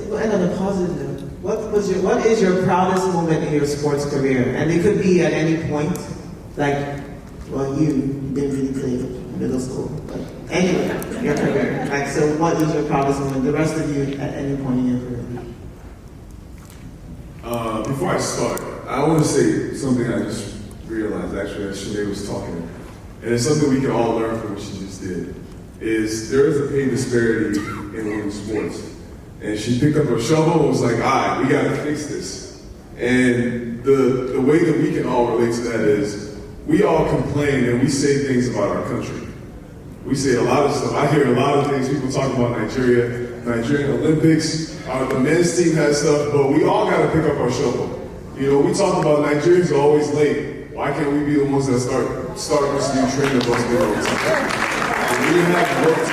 we'll end on a positive note. What is your proudest moment in your sports career? And it could be at any point, like, well, you didn't really play middle school, but anyway, your career. Like, so what is your proudest moment? The rest of you at any point in your career. Before I start, I want to say something I just realized actually as Chiney was talking, and it's something we can all learn from what she just did. Is there is a pay disparity in women's sports. And she picked up her shovel and was like, all right, we gotta fix this. And the way that we can all relate to that is, we all complain and we say things about our country. We say a lot of stuff. I hear a lot of things, people talk about Nigerian Olympics, the men's team has stuff, but we all gotta pick up our shovel. You know, we talk about Nigerians are always late. Why can't we be the ones that start this new trend of us being on time? We have work to do.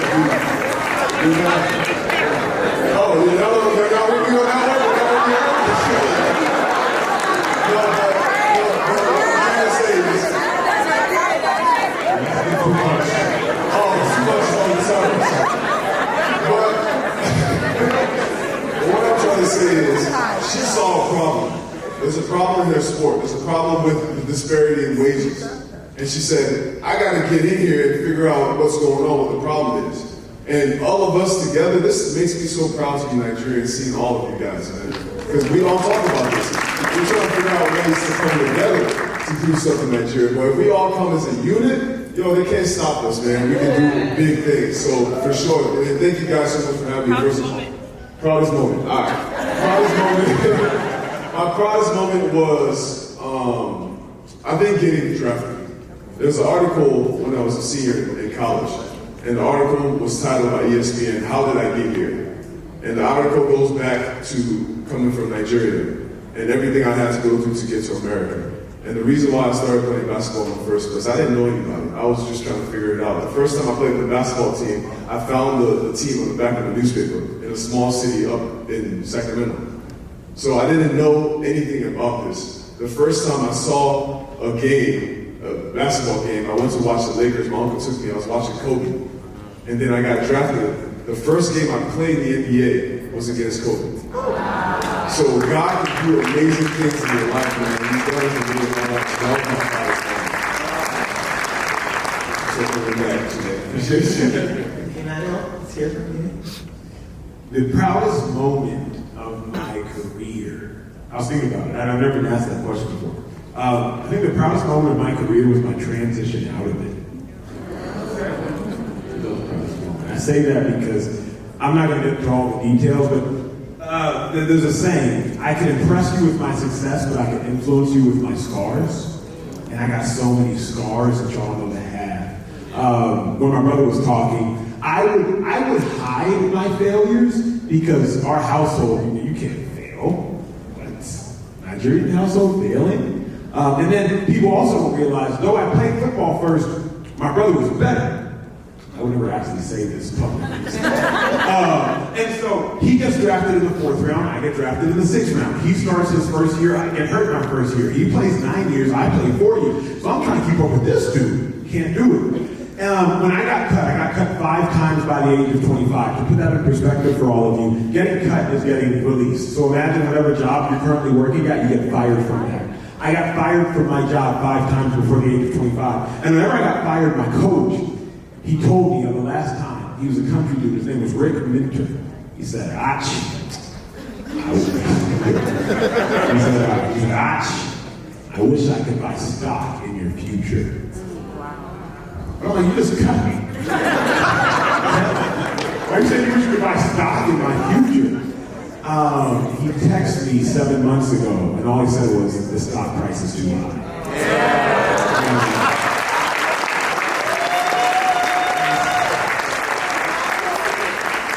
Oh, you know, they're not working on that one? No, but what I'm trying to say is... too much. Oh, too much on the side. But what I'm trying to say is, she saw a problem. There's a problem in her sport. There's a problem with the disparity in wages. And she said, I gotta get in here and figure out what's going on, what the problem is. And all of us together, this makes me so proud to be Nigerian, seeing all of you guys, man. Because we all talk about this. We're trying to figure out ways to come together to do stuff in Nigeria. But if we all come as a unit, they can't stop us, man. We can do big things. So for sure, and thank you guys so much for having me. Proudest moment. All right. Proudest moment. My proudest moment was, I think, getting drafted. There's an article when I was a senior in college, and the article was titled by ESPN, How Did I Get Here? And the article goes back to coming from Nigeria and everything I had to go through to get to America. And the reason why I started playing basketball in the first place, I didn't know anybody. I was just trying to figure it out. The first time I played with the basketball team, I found the team on the back of the newspaper in a small city up in Sacramento. So I didn't know anything about this. The first time I saw a basketball game, I went to watch the Lakers. My uncle took me, I was watching Kobe. And then I got drafted. The first game I played in the NBA was against Kobe. So God can do amazing things in your life, man. He's done it for me in my life. So that was my proudest moment. Emmanuel, let's hear from you. The proudest moment of my career. I was thinking about it, and I've never been asked that question before. I think the proudest moment of my career was my transition out of it. I say that because I'm not going to get into all the details, but there's a saying, I can impress you with my success, but I can influence you with my scars. And I got so many scars that y'all know that I have. When my brother was talking, I would hide my failures because our household, you can't fail. That's Nigerian household failing. And then people also don't realize, though I played football first, my brother was better. I would never actually say this publicly. And so he gets drafted in the 4th round, I get drafted in the 6th round. He starts his first year, I get hurt my first year. He plays 9 years, I play 4 years. So I'm trying to keep up with this dude. Can't do it. When I got cut 5 times by the age of 25. To put that in perspective for all of you, getting cut is getting released. So imagine whatever job you're currently working at, you get fired from that. I got fired from my job 5 times before the age of 25. And whenever I got fired, my coach, he told me on the last time, he was a country dude, his name was Rick Minter. He said, Ach. I wish I could buy stock in your future. I'm like, you just cut me. Why you said you wish you could buy stock in my future? He texted me 7 months ago, and all he said was, the stock price is too high.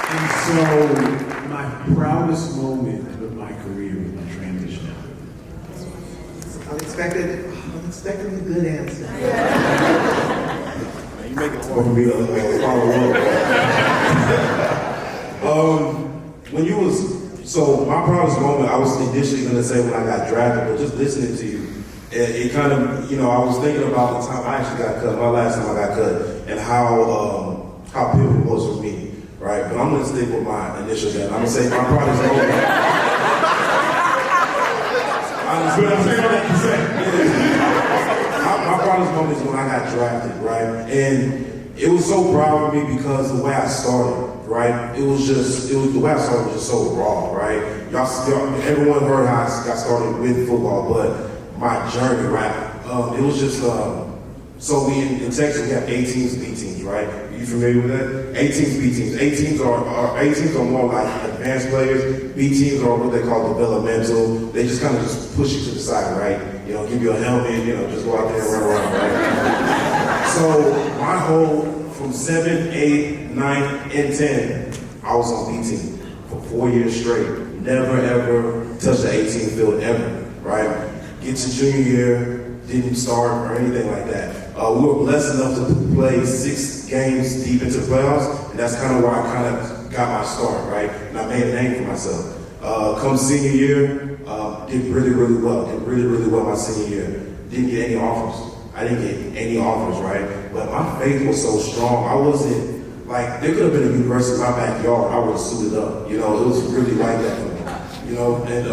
And so, my proudest moment of my career was my transition out. Unexpectedly good answer. You make it hard for me to follow up. When you was, so my proudest moment, I was initially going to say when I got drafted, but just listening to you, it kind of, I was thinking about the time I actually got cut, my last time I got cut, and how pivotal it was for me, right? But I'm gonna stick with my initial dad. I'm gonna say my proudest moment. My proudest moment is when I got drafted, right? And it was so proud of me because the way I started, right? The way I started was just so raw, right? Everyone heard how I got started with football, but my journey, right? It was just, so in Texas we have A teams, B teams, right? Are you familiar with that? A teams, B teams. A teams are more like advanced players. B teams are what they call developmental. They just kind of just push you to the side, right? You know, give you a helmet, you know, just go out there and run around, right? So my whole, from 7, 8, 9, and 10, I was on B team for 4 years straight. Never ever touched the 18 field ever, right? Get to junior year, didn't start or anything like that. We were blessed enough to play 6 games deep into the playoffs, and that's kind of where I kind of got my start, right? And I made a name for myself. Come senior year, did really, really well. Did really, really well my senior year. Didn't get any offers. I didn't get any offers, right? But my faith was so strong. I wasn't, like, there could have been a university in my backyard. I would have suited up. You know, it was really like that for me. You know, and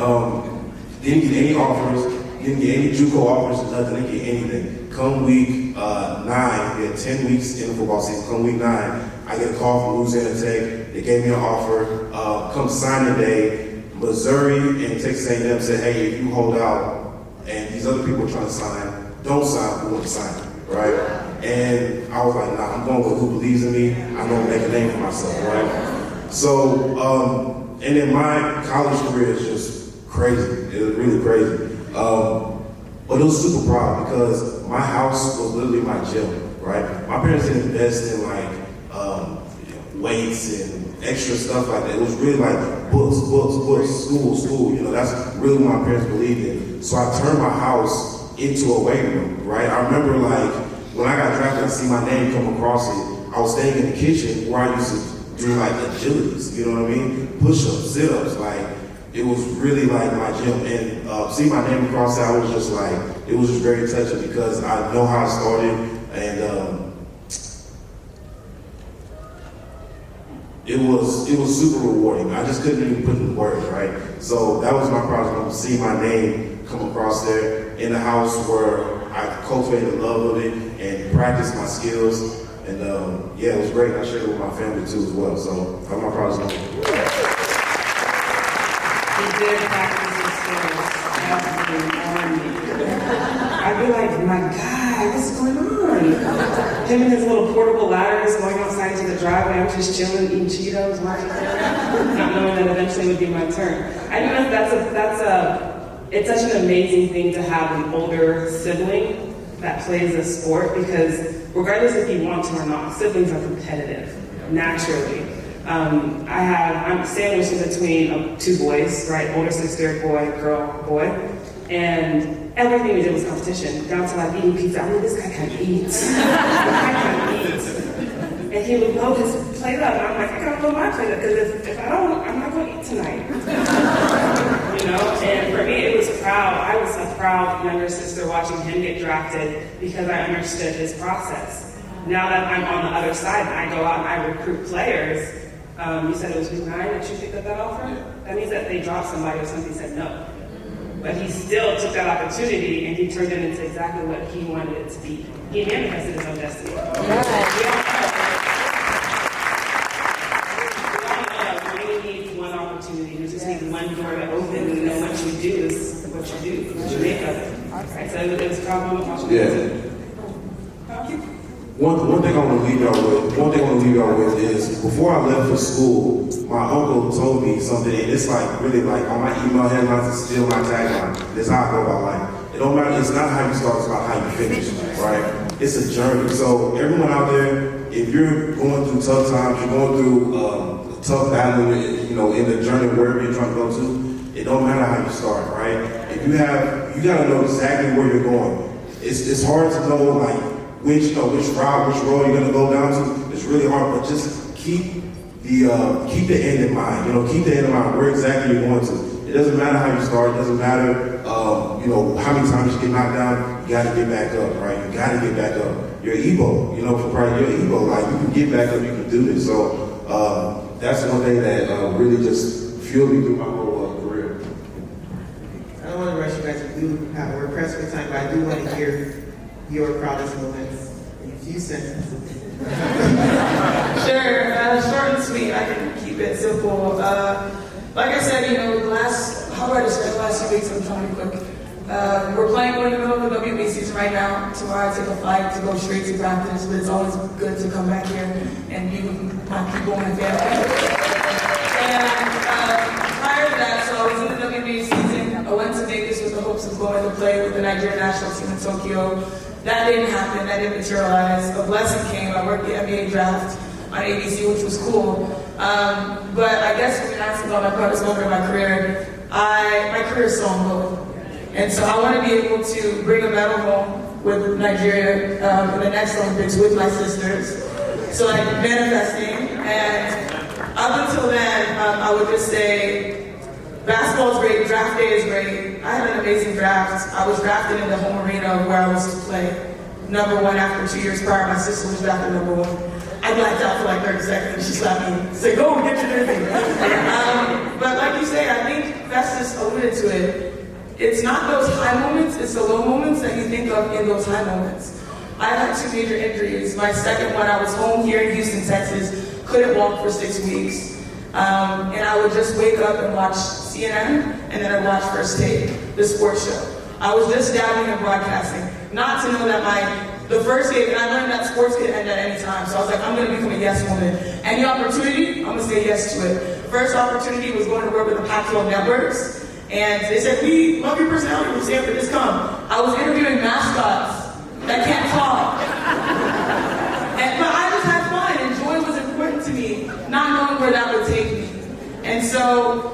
didn't get any offers. Didn't get any JUCO offers, nothing, didn't get anything. Come week 9, we had 10 weeks in the football season. Come week 9, I get a call from Louisiana Tech. They gave me an offer. Come signing day, Missouri and Texas A&M said, hey, if you hold out and these other people are trying to sign, don't sign, we want to sign, right? And I was like, nah, I'm going with who believes in me. I'm going to make a name for myself, right? So, and then my college career is just crazy. It was really crazy. But it was super proud because my house was literally my gym, right? My parents didn't invest in like weights and extra stuff like that. It was really like books, school. You know, that's really what my parents believed in. So I turned my house into a weight room, right? I remember like when I got drafted, I see my name come across it. I was staying in the kitchen where I used to do like agilities, you know what I mean? Push-ups, sit-ups, like. It was really like my gym, and see my name across it, I was just like, it was just very touching because I know how I started, and it was super rewarding. I just couldn't even put in words, right? So that was my project, to see my name come across there in the house where I cultivated the love of it and practiced my skills, and yeah, it was great. I shared it with my family too as well, so I'm my proudest moment. He did practice his skills. That was on me. I'd be like, my God, what's going on? Him and his little portable ladders going outside to the driveway. I'm just chilling, eating Cheetos, watching TV, not knowing that eventually it would be my turn. I know it's such an amazing thing to have an older sibling that plays a sport because regardless if you want to or not, siblings are competitive, naturally. I'm sandwiched in between 2 boys, right? Older sister, boy, girl, boy. And everything we did was competition, down to like eating pizza. I mean, this guy can eat. And he would load his plate up. And I'm like, I gotta load my plate up because if I don't, I'm not gonna eat tonight. You know? And for me, it was proud. I was a proud younger sister watching him get drafted because I understood his process. Now that I'm on the other side and I go out and I recruit players, you said it was week 9 that you picked up that offer? That means that they dropped somebody or somebody said no. But he still took that opportunity and he turned it into exactly what he wanted it to be. He manifested his own destiny. We all know we need one opportunity. We just need one door to open, and then what you do is what you do, what you make of it. Right? So it was probably watching it. One thing I want to leave y'all with is before I left for school, my uncle told me something, and it's like really like on my email headlines, it's still my tagline. It's how I go about life. It don't matter. It's not how you start. It's about how you finish. Right? It's a journey. So everyone out there, if you're going through tough times, you're going through a tough battle, you know, in the journey wherever you're trying to go to, it don't matter how you start. Right? If you gotta know exactly where you're going. It's hard to know like. Which road you're gonna go down to. It's really hard, but just keep the end in mind. You know, keep the end in mind where exactly you're going to. It doesn't matter how you start. It doesn't matter, you know, how many times you get knocked down. You gotta get back up, right? You gotta get back up. You're Igbo, you know, you're Igbo. Like you can get back up. You can do this. So that's one thing that really just fueled me through my whole career. I don't want to rush you guys. We're pressed for time, but I do want to hear your proudest moments in a few sentences. Sure, short and sweet. I can keep it simple. Like I said, the last 2 weeks, I'm trying to be quick. We're going in the middle of the WNBA season right now. Tomorrow I take a flight to go straight to practice, but it's always good to come back here and be with my people and my family. And prior to that, so I was in the WNBA season. I went to Vegas with the hopes of going to play with the Nigerian national team in Tokyo. That didn't happen, that didn't materialize. A blessing came. I worked the NBA draft on ABC, which was cool. But I guess when you ask about my proudest moment in my career, my career is so ongoing. And so I want to be able to bring a medal home with Nigeria in the next Olympics with my sisters. So like manifesting. And up until then, I would just say basketball is great, draft day is great. I had an amazing draft. I was drafted in the home arena where I was to play #1 after 2 years prior. My sister was drafted #1. I blacked out for like 30 seconds. She slapped me and said, go get your jersey. But like you say, I think Festus alluded to it. It's not those high moments, it's the low moments that you think of in those high moments. I had 2 major injuries. My second one, I was home here in Houston, Texas, couldn't walk for 6 weeks. And I would just wake up and watch CNN, and then I'd watch First Take, the sports show. I was just dabbling in broadcasting, not to know that the first game, and I learned that sports could end at any time, so I was like, I'm going to become a yes woman. Any opportunity, I'm going to say yes to it. First opportunity was going to work with the Pac-12 networks, and they said, we love your personality from Stanford, just come. I was interviewing mascots that can't talk. But I just had fun, and joy was important to me, not knowing where that would take me. And so,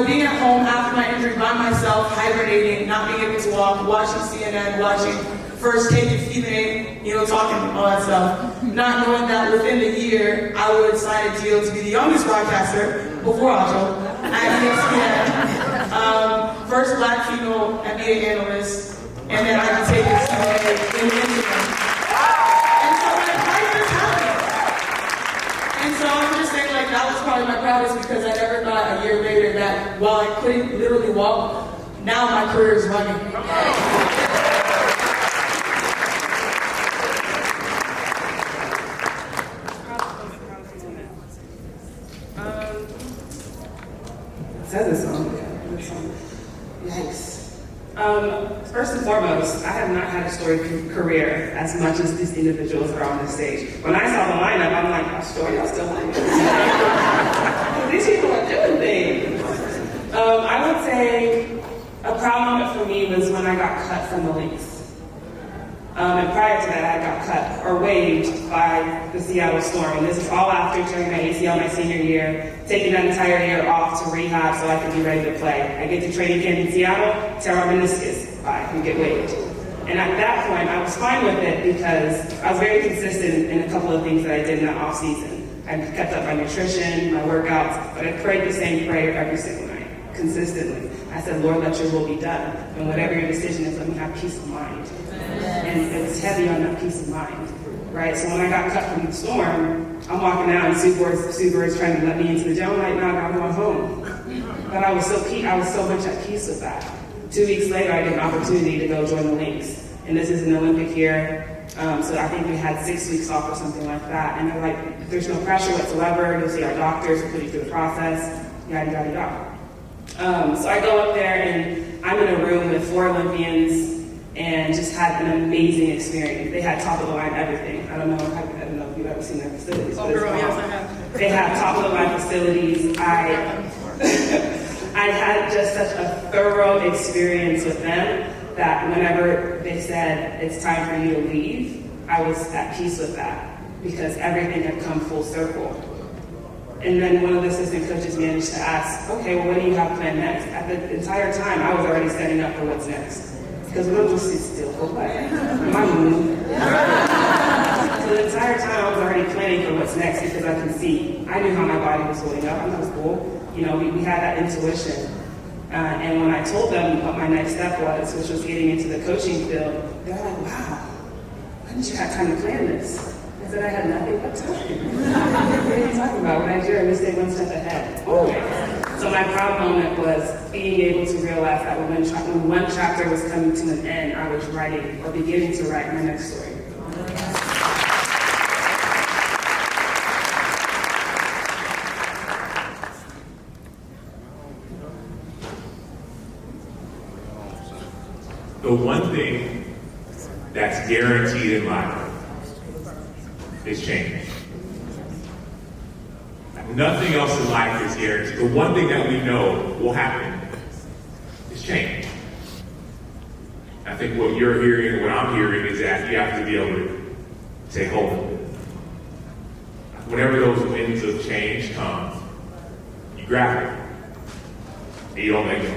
being at home after my injury by myself, hibernating, not being able to walk, watching CNN, watching First Take and Stephen A, talking, all that stuff. Not knowing that within the year, I would sign a deal to be the youngest broadcaster, before Acho, at ESPN. First black female NBA analyst, and then I could take it to in the Instagram. And so life just happened. And so I'm just saying, that was probably my proudest because I never thought a year later that while I couldn't literally walk, now my career is running. Says this song. Yikes. First and foremost, I have not had a storied career as much as these individuals are on this stage. When I saw the lineup, I'm like, I'm sure y'all still like this. These people are doing things. I would say a proud moment for me was when I got cut from the Lynx. And prior to that, I got cut or waived by the Seattle Storm. And this is all after tearing my ACL my senior year, taking that entire year off to rehab so I could be ready to play. I get to training camp in Seattle, tear my meniscus, bye, and get waived. And at that point, I was fine with it because I was very consistent in a couple of things that I did in that off season. I kept up my nutrition, my workouts, but I prayed the same prayer every single night, consistently. I said, Lord, let your will be done. And whatever your decision is, let me have peace of mind. And it was heavy on that peace of mind, right? So when I got cut from the Storm, I'm walking out and Sue Bird's trying to let me into the gym. I'm like, no, I'm going home. But I was so much at peace with that. 2 weeks later, I get an opportunity to go join the Lynx. And this is an Olympic year. So I think we had 6 weeks off or something like that. And they're like, there's no pressure whatsoever. You'll see our doctors, we'll put you through the process, yada, yada, yada. So I go up there and I'm in a room with 4 Olympians and just had an amazing experience. They had top of the line everything. I don't know if you've ever seen their facilities. Oh, girl, yes, I have. They have top of the line facilities. I had just such a thorough experience with them that whenever they said it's time for you to leave, I was at peace with that because everything had come full circle. And then one of the assistant coaches managed to ask, okay, well, what do you have planned next? At the entire time, I was already setting up for what's next. Because we don't just sit still for what? My moon. So the entire time I was already planning for what's next because I can see. I knew how my body was holding up. I was cool. We had that intuition. And when I told them what my next step was, which was getting into the coaching field, they're like, wow, why didn't you have time to plan this? I I said I had nothing but time. What are you talking about? We're Nigeria, we stay one step ahead. Always. So my proud moment was being able to realize that when one chapter was coming to an end, I was writing or beginning to write my next story. The one thing that's guaranteed in life is change. Nothing else in life is guaranteed. The one thing that we know will happen is change. I think what you're hearing and what I'm hearing is that you have to be able to take hold of it. Whenever those winds of change come, you grab it and you don't let go.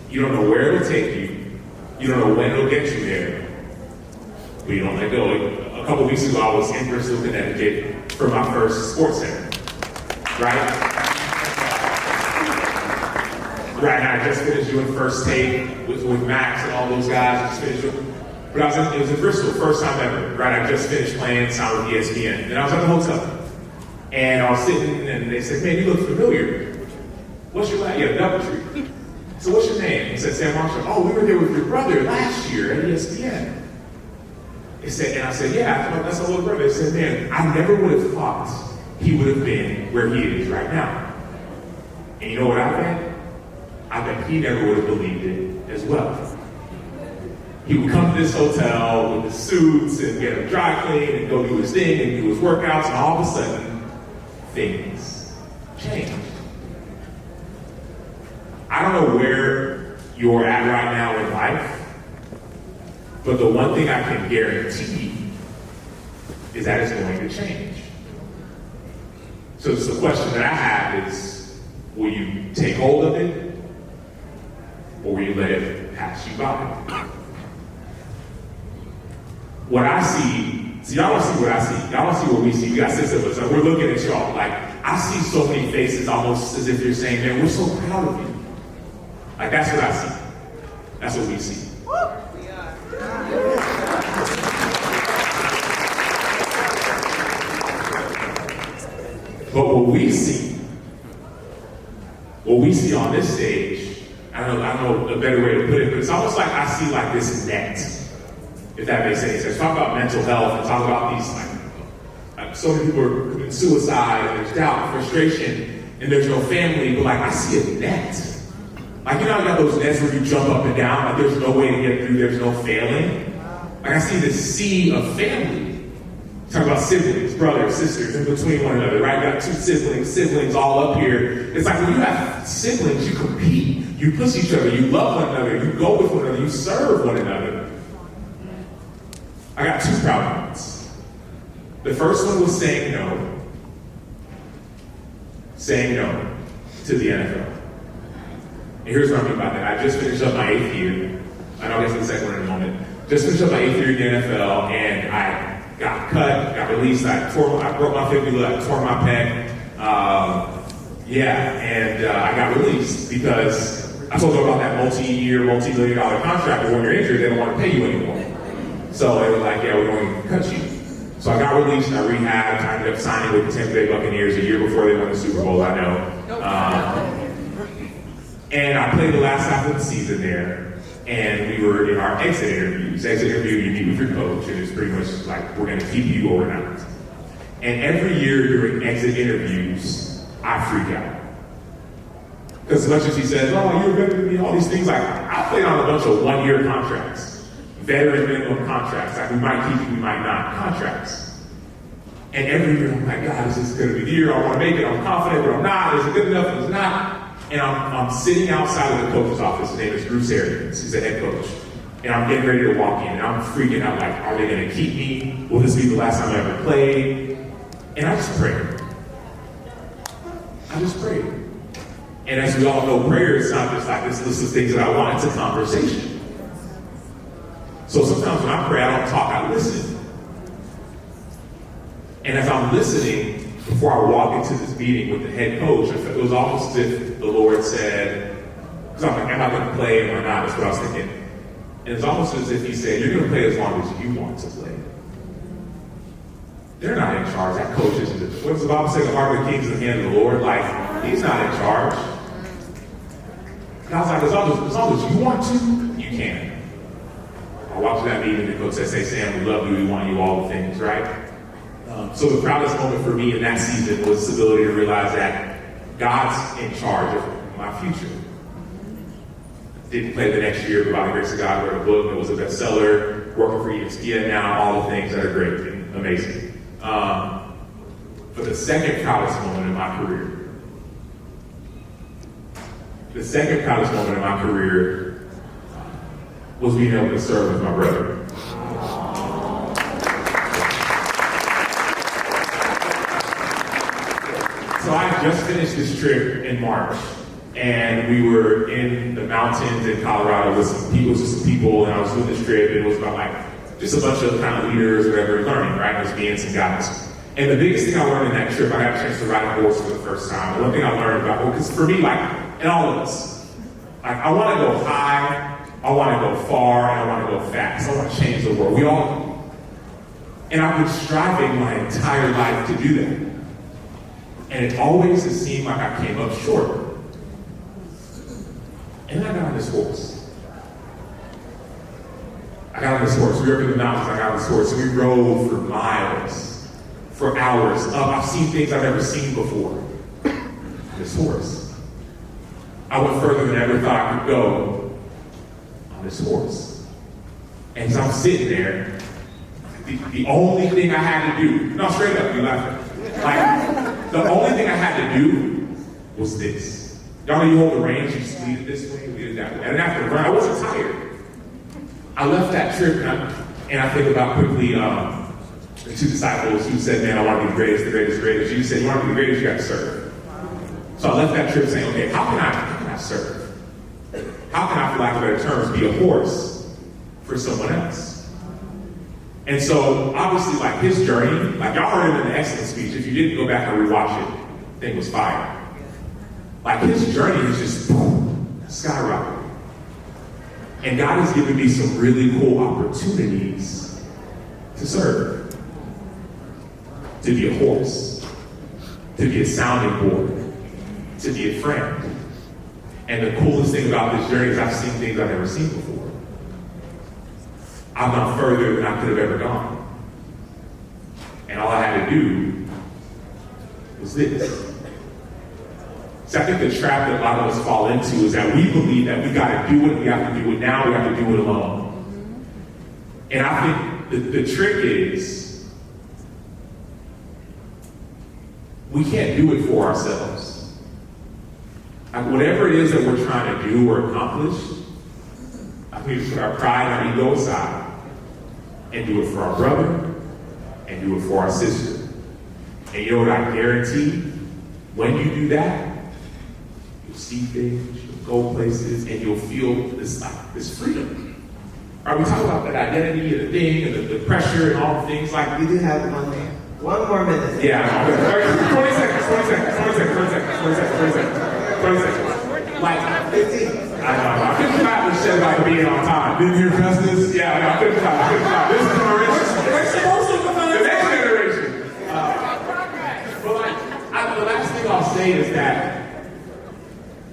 You don't know where it'll take you. You don't know when it'll get you there, but you don't let go. A couple weeks ago, I was in Bristol, Connecticut for my first sports center, right? Right now, I just finished doing first take with Max and all those guys. Just finished doing, but it was in Bristol, first time ever, right? I just finished playing sound with ESPN, and I was at the hotel, and I was sitting, and they said, "Man, you look familiar. What's your last?" Yeah, Doubletree. So what's your name? He said, Sam Marshall. Oh, we were there with your brother last year at ESPN. He said, and I said, yeah, I thought that's my little brother. He said, man, I never would have thought he would have been where he is right now. And you know what I bet? I bet he never would have believed it as well. He would come to this hotel with the suits and get him dry cleaned and go do his thing and do his workouts, and all of a sudden, things changed. I don't know where you're at right now in life, but the one thing I can guarantee is that it's going to change. So the question that I have is, will you take hold of it, or will you let it pass you by? What I see, so y'all don't see what I see. Y'all don't see what we see. We got 6 of us, and we're looking at y'all. Like, I see so many faces almost as if you're saying, man, we're so proud of you. Like, that's what I see. That's what we see. But what we see on this stage, I don't know a better way to put it, but it's almost like I see like this net, if that makes any sense. Talk about mental health and talk about these, like so many people are committing suicide, and there's doubt, frustration, and there's no family, but like I see a net. Like, you know, I got those nets where you jump up and down, like there's no way to get through, there's no failing. Like I see this sea of family. Talk about siblings, brothers, sisters, in between one another, right? You got 2 siblings all up here. It's like when you have siblings, you compete, you push each other, you love one another, you go with one another, you serve one another. I got 2 proud moments. The first one was saying no to the NFL. And here's what I mean by that. I just finished up my 8th year. I know I'll get to the second one in a moment. Just finished up my 8th year in the NFL, and I got cut, got released. I broke my fibula, I tore my pec. I got released because I told them about that multi-year, multi-million-dollar contract, but when you're injured, they don't want to pay you anymore. So they were like, yeah, we're going to cut you. So I got released, I rehabbed, I ended up signing with the Tampa Bay Buccaneers a year before they won the Super Bowl, I know. And I played the last half of the season there, and we were in our exit interviews. Exit interview, you meet with your coach, and it's pretty much like, we're going to keep you or we're not. And every year during exit interviews, I freak out. Because as much as he says, oh, you're better than me, all these things, like, I played on a bunch of 1-year contracts, veteran minimum contracts, like we might keep you, we might not, contracts. And every year I'm like, God, this is going to be the year, I want to make it, I'm confident, but I'm not, is it good enough, it's not. And I'm sitting outside of the coach's office. His name is Bruce Arians. He's the head coach. And I'm getting ready to walk in, and I'm freaking out like, are they going to keep me? Will this be the last time I ever played? And I just prayed. And as we all know, prayer is not just like this list of things that I want. It's a conversation. So sometimes when I pray, I don't talk, I listen. And as I'm listening, before I walk into this meeting with the head coach, it was almost as if the Lord said, because I'm like, am I going to play or am I not? That's what I was thinking. And it's almost as if he said, you're going to play as long as you want to play. they're not in charge. That coach isn't. What does the Bible say? The heart of the king is in the hand of the Lord. Like, he's not in charge. And I was like, as long as you want to, you can. I walked to that meeting, the coach said, "Hey, Sam, we love you. We want you all the things, right?" So the proudest moment for me in that season was the ability to realize that God's in charge of my future. Didn't play the next year, but by the grace of God, wrote a book that was a bestseller, working for ESPN now, all the things that are great and amazing. But the second proudest moment in my career, was being able to serve with my brother. So I just finished this trip in March, and we were in the mountains in Colorado with some people, and I was doing this trip, and it was about like just a bunch of kind of leaders, whatever, learning, right? It was me and some guys. And the biggest thing I learned in that trip, I got a chance to ride a horse for the first time. The one thing I learned about, because for me, like, and all of us, like, I want to go high, I want to go far, and I want to go fast. I want to change the world. We all do. And I've been striving my entire life to do that. And it always has seemed like I came up short. And then I got on this horse. We were up in the mountains, I got on this horse, and we rode for miles, for hours. I've seen things I've never seen before. This horse. I went further than I ever thought I could go on this horse. And so I'm sitting there. The only thing I had to do, no, straight up, you laughing. Like, the only thing I had to do was this. Y'all know you hold the reins, you just lead it this way, lead it that way. I didn't have to run, I wasn't tired. I left that trip, and I think about quickly the two disciples who said, man, I want to be the greatest, the greatest, the greatest. Jesus said, you want to be the greatest, you got to serve. So I left that trip saying, okay, how can I serve? How can I, for lack of better terms, be a horse for someone else? And so, obviously, like, his journey, like, y'all heard him in the excellence speech. If you didn't go back and rewatch it, the thing was fire. Like, his journey is just, boom, skyrocketing. And God has given me some really cool opportunities to serve. To be a horse. To be a sounding board. To be a friend. And the coolest thing about this journey is I've seen things I've never seen before. I've gone further than I could have ever gone. And all I had to do was this. So I think the trap that a lot of us fall into is that we believe that we got to do it, we have to do it now, we have to do it alone. And I think the trick is we can't do it for ourselves. Like, whatever it is that we're trying to do or accomplish, I think we put our pride and our ego aside and do it for our brother and do it for our sister. And you know what I guarantee? When you do that, you'll see things, you'll go places, and you'll feel this freedom. Are we talking about that identity and the thing and the pressure and all the things like We do have one more minute. yeah, 20 seconds. Like, 15. I know, I couldn't stop this shit about being on time. Didn't hear Festus? Yeah, I know, I couldn't stop. This generation, We're supposed to the next generation. But like, the last thing I'll say is that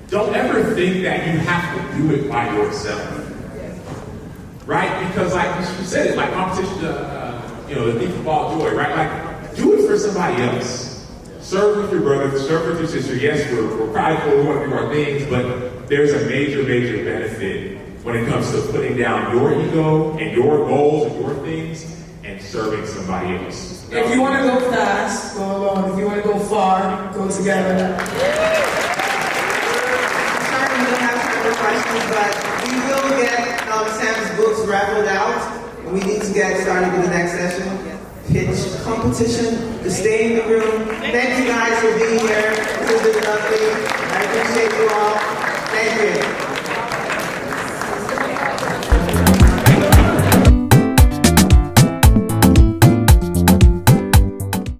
don't ever think that you have to do it by yourself. Right? Because like you said it, like competition, the thief of all joy, right? Like, do it for somebody else. Serve with your brother, serve with your sister. Yes, we're prideful, we want to do our things, but there's a major, major benefit when it comes to putting down your ego and your goals and your things and serving somebody else. If you want to go fast, go alone. If you want to go far, go together. Sorry, we don't have time for questions, but we will get Sam's books raffled out. And we need to get started with the next session. Pitch competition to stay in the room. Thank you guys for being here. This has been lovely. I appreciate you all. Thank you.